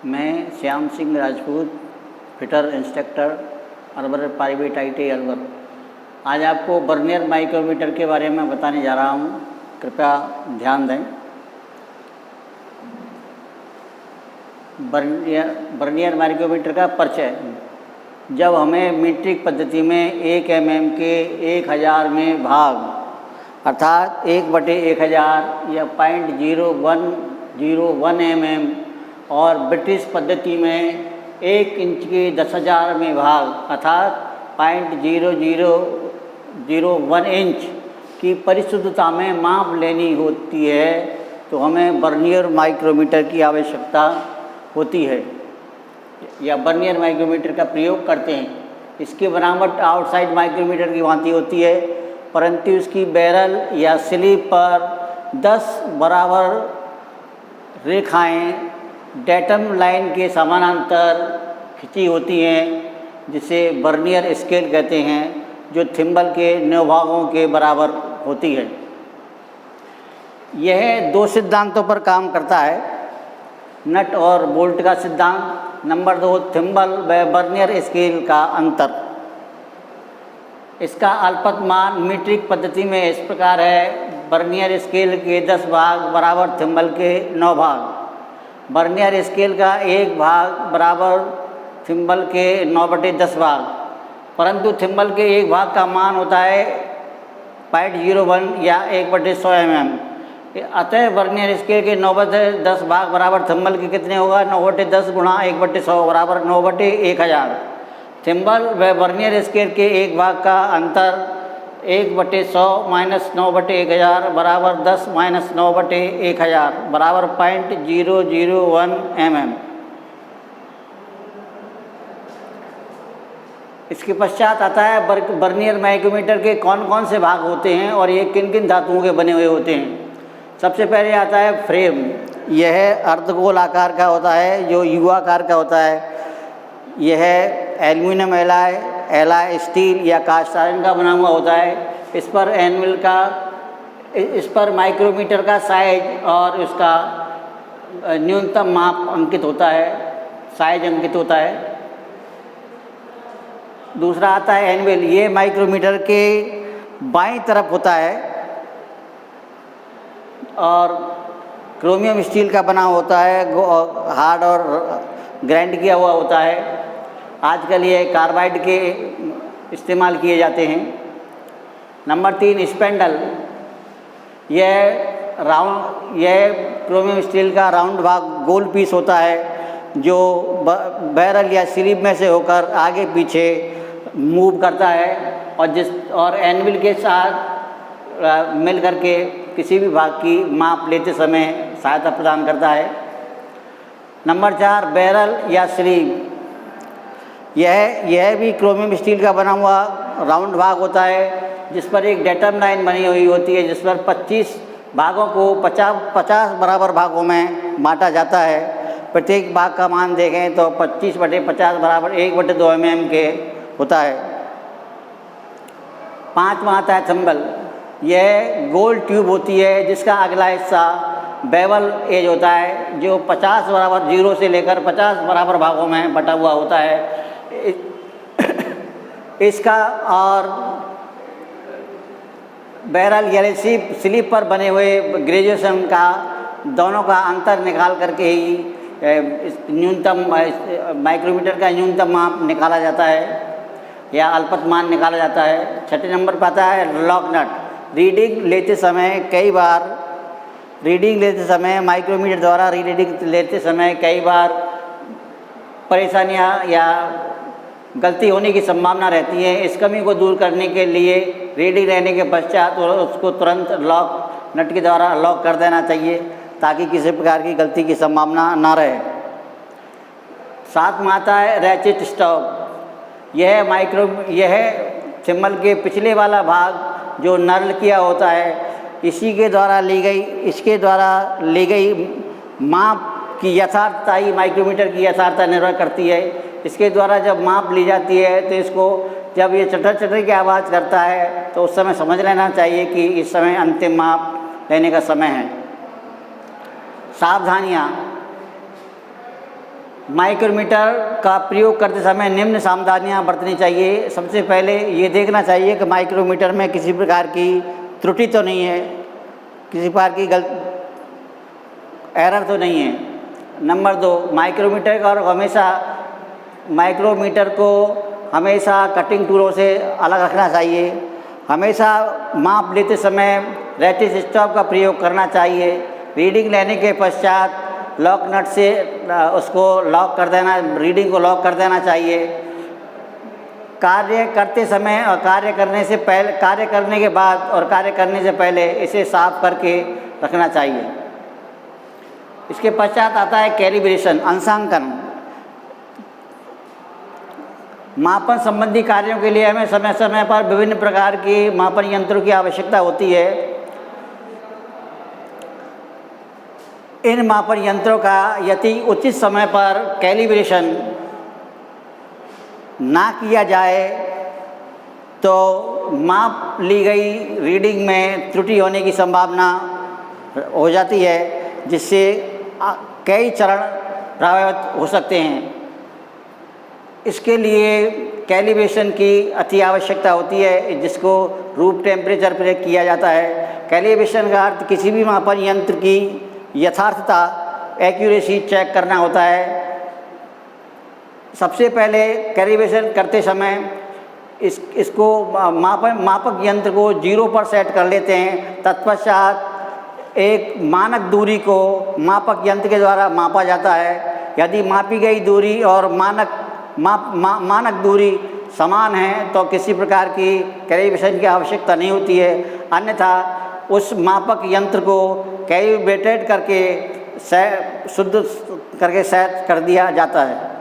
मैं Shyam Singh Rajput, fitter instructor, urban private ITI Alwar. आज आपको वर्नियर माइक्रोमीटर के बारे में बताने जा रहा हूँ, कृपया ध्यान दें। वर्नियर माइक्रोमीटर का परिचय। जब हमें मीट्रिक पद्धति में 1 mm के 1000 में भाग अर्थात 1/1000 या 0.0101 mm और ब्रिटिश पद्धति में 1 इंच के 10,000 में भाग अर्थात 0.0001 इंच की परिशुद्धता में माप लेनी होती है तो हमें वर्नियर माइक्रोमीटर की आवश्यकता होती है या वर्नियर माइक्रोमीटर का प्रयोग करते हैं। इसकी बनावट आउटसाइड माइक्रोमीटर की भांति होती है, परंतु इसकी बैरल या स्लीव पर 10 बराबर रेखाएं डेटम लाइन के समानांतर खिंची होती हैं, जिसे वर्नियर स्केल कहते हैं, जो थिम्बल के 9 भागों के बराबर होती है। यह 2 सिद्धांतों पर काम करता है, नट और बोल्ट का सिद्धांत। नंबर 2, थिम्बल व वर्नियर स्केल का अंतर। इसका अल्पत मान मीट्रिक पद्धति में इस प्रकार है। वर्नियर स्केल के 10 भाग बराबर थिम्बल के 9 भाग। वर्नियर स्केल का 1 भाग बराबर थिम्बल के 9/10 भाग, परंतु थिम्बल के 1 भाग का मान होता है 0.01 या 1/100 mm। अतः वर्नियर स्केल के 9/10 भाग बराबर थिम्बल के कितने होगा? 9/10 गुणा 1/100 बराबर 9/1000। थिम्बल व वर्नियर स्केल के 1 भाग का अंतर 1/100 माइनस 9/1000 बराबर 10 माइनस 9/1000 बराबर 0.001 mm। इसके पश्चात आता है वर्नियर माइक्रोमीटर के कौन कौन से भाग होते हैं और ये किन किन धातुओं के बने हुए होते हैं। सबसे पहले आता है फ्रेम। यह अर्धगोल आकार का होता है, जो यू आकार का होता है। यह एल्यूमिनियम एलाई स्टील या कास्ट आयरन का बना हुआ होता है। इस पर माइक्रोमीटर का साइज और उसका न्यूनतम माप अंकित होता है, साइज अंकित होता है। दूसरा आता है एनवेल। ये माइक्रोमीटर के बाईं तरफ होता है और क्रोमियम स्टील का बना होता है, हार्ड और ग्राइंड किया हुआ होता है। आजकल ये कार्बाइड के इस्तेमाल किए जाते हैं। Number 3, spindle. यह क्रोमियम स्टील का राउंड भाग गोल पीस होता है, जो बैरल या स्लीव में से होकर आगे पीछे मूव करता है और एनविल के साथ मिल करके किसी भी भाग की माप लेते समय सहायता प्रदान करता है। नंबर 4, बैरल या स्लीव। यह भी क्रोमियम स्टील का बना हुआ राउंड भाग होता है, जिस पर एक डेटम लाइन बनी हुई होती है, जिस पर 25 भागों को 50 बराबर भागों में बांटा जाता है। प्रत्येक भाग का मान देखें तो 25/50 बराबर 1/2 mm के होता है। 5वां आता है थिम्बल। यह गोल ट्यूब होती है, जिसका अगला हिस्सा बेवल एज होता है, जो 50 बराबर 0 से लेकर 50 बराबर भागों में बटा हुआ होता है। इसका और बैरल या स्लीव पर बने हुए ग्रेजुएशन का दोनों का अंतर निकाल करके ही न्यूनतम माइक्रोमीटर का न्यूनतम माप निकाला जाता है या अल्पत मान निकाला जाता है। 6ठे नंबर पर आता है लॉक नट। रीडिंग लेते समय माइक्रोमीटर द्वारा रीडिंग लेते समय कई बार परेशानियां या गलती होने की संभावना रहती है। इस कमी को दूर करने के लिए रीडिंग लेने के पश्चात उसको तुरंत लॉक नट के द्वारा लॉक कर देना चाहिए, ताकि किसी प्रकार की गलती की संभावना ना रहे। 7 में आता है रैचेट स्टॉप। यह थिम्बल के पिछले वाला भाग जो नर्ल किया होता है, इसके द्वारा ली गई माप की यथार्थता ही माइक्रोमीटर की यथार्थता निर्भर करती है। इसके द्वारा जब माप ली जाती है तो इसको जब ये चटर की आवाज़ करता है तो उस समय समझ लेना चाहिए कि इस समय अंतिम माप लेने का समय है। सावधानियाँ। माइक्रोमीटर का प्रयोग करते समय निम्न सावधानियाँ बरतनी चाहिए। सबसे पहले ये देखना चाहिए कि माइक्रोमीटर में किसी प्रकार की त्रुटि तो नहीं है, किसी प्रकार की एरर तो नहीं है। नंबर 2, माइक्रोमीटर को हमेशा कटिंग टूलों से अलग रखना चाहिए। हमेशा माप लेते समय रैटिस स्टॉप का प्रयोग करना चाहिए। रीडिंग लेने के पश्चात लॉक नट से उसको लॉक कर देना, रीडिंग को लॉक कर देना चाहिए। कार्य करते समय और कार्य करने के बाद और कार्य करने से पहले इसे साफ करके रखना चाहिए। इसके पश्चात आता है कैलिब्रेशन, अंशांकन। मापन संबंधी कार्यों के लिए हमें समय समय पर विभिन्न प्रकार के मापन यंत्रों की आवश्यकता होती है। इन मापन यंत्रों का यदि उचित समय पर कैलिब्रेशन ना किया जाए तो माप ली गई रीडिंग में त्रुटि होने की संभावना हो जाती है, जिससे कई चरण प्रभावित हो सकते हैं। इसके लिए कैलिब्रेशन की अति आवश्यकता होती है, जिसको रूम टेम्परेचर पर किया जाता है। कैलिब्रेशन का अर्थ किसी भी मापन यंत्र की यथार्थता, एक्यूरेसी चेक करना होता है। सबसे पहले कैलिब्रेशन करते समय इसको मापक यंत्र को 0 पर सेट कर लेते हैं। तत्पश्चात एक मानक दूरी को मापक यंत्र के द्वारा मापा जाता है। यदि मापी गई दूरी और मानक दूरी समान है तो किसी प्रकार की कैलिब्रेशन की आवश्यकता नहीं होती है, अन्यथा उस मापक यंत्र को कैलिब्रेटेड करके शुद्ध करके सेट कर दिया जाता है।